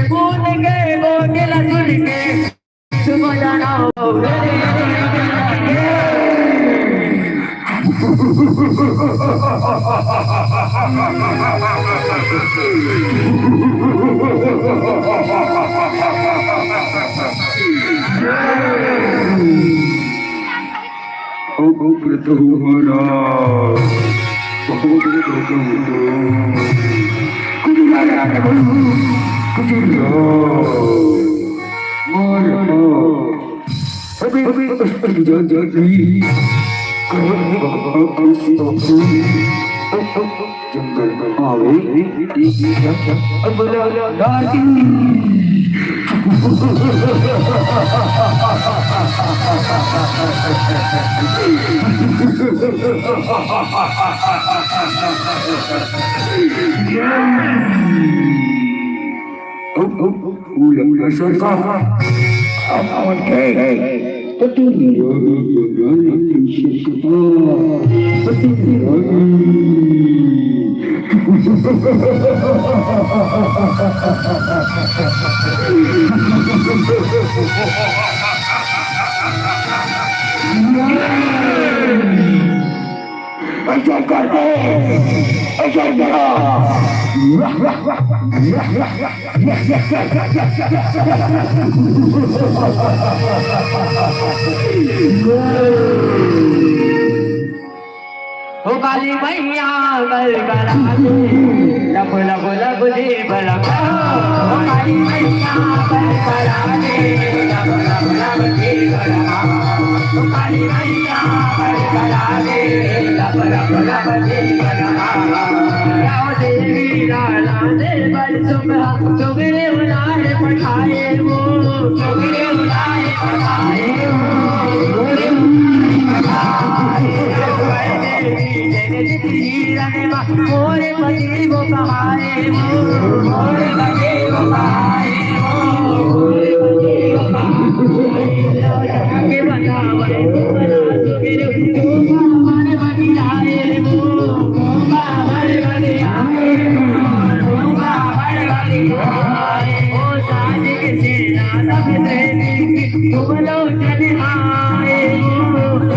बूंद के बोतल सुन के तुम जाना जंगल में आवे हो काली मैया गल गला लब लब लब दे बला हो काली मैया गल गला लब लब लब दे बला हो काली मैया गल गला लब लब लब दे बला या देवी लाला दे बल सुगरे उलाए पठाए वो सुगरे उलाए पठाए मोरे पति वो कहाए मोरे पति वो कहाए मोरे पति वो कहाए के बता बड़े मेरे को हमारे बनी आए वो हमारे बनी आए वो हमारे बनी आए ओ साजे के सेना तब से तुम लोग चले आए तुम लोग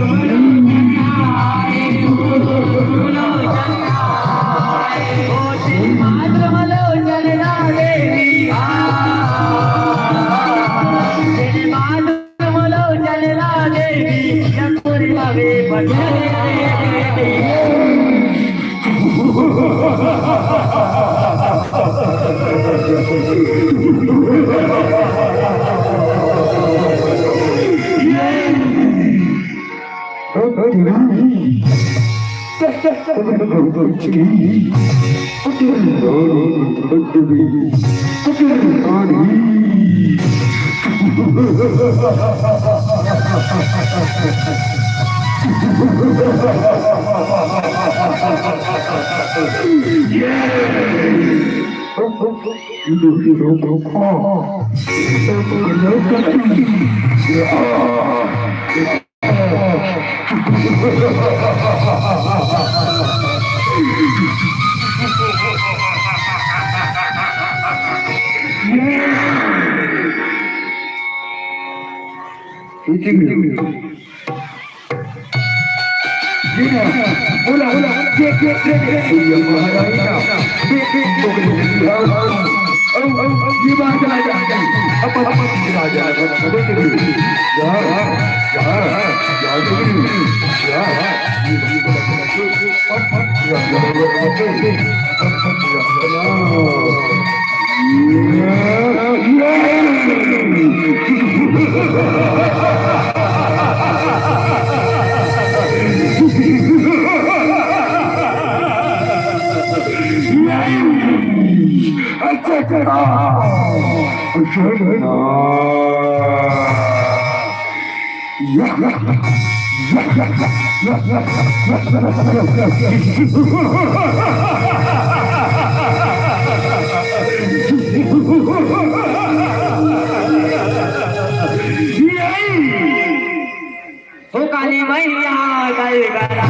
काली मैया गल गला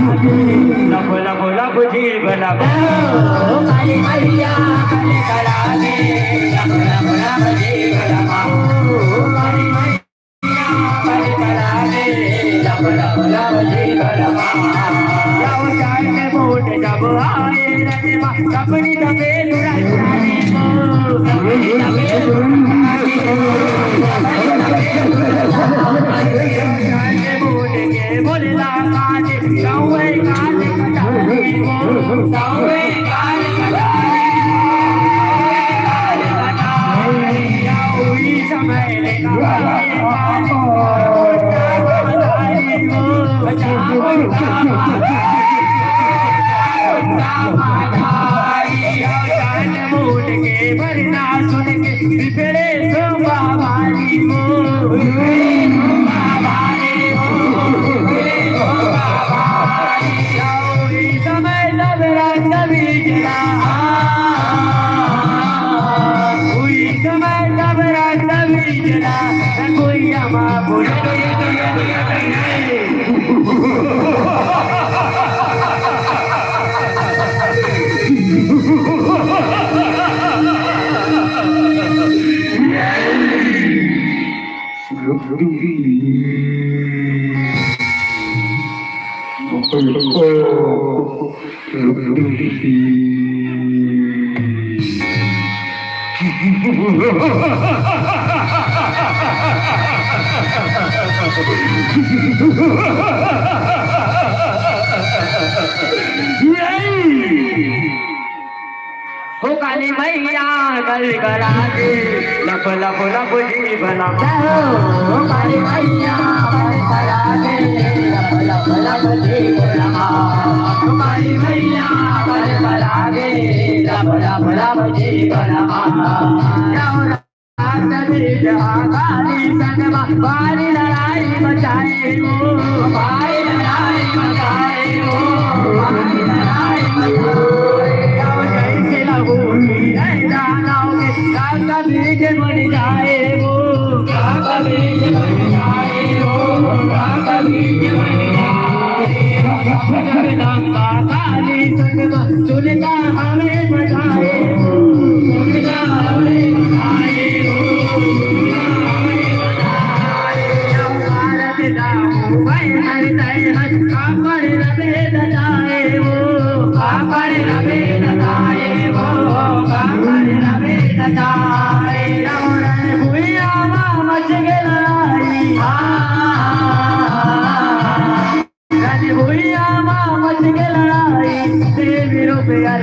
लब लब लब जीव लब काली मैया गल गला काली मैया गल गला दे लब लब लब जीवन हो काली मैया गल गला दे लब लब लब जीवन काली मैया गल गला दे लब लब लब जीवन काली संगमा बारी लड़ाई बचाए हो बारी लड़ाई बचाए हो बारी लड़ाई बचाए काका बीज बन जाए वो काका बीज बन जाए वो काका बीज बन जाए जगदम्बा काली संगमा सुनता हमें बचाए वो सुनता हमें बचाए वो भारत दाऊ भाई हर तय हर कापड़ रबे दलाए वो कापड़ रबे दलाए वो कापड़ रबे दलाए रमन भुइया मच गई रज भुइया मच गई देवी रुपया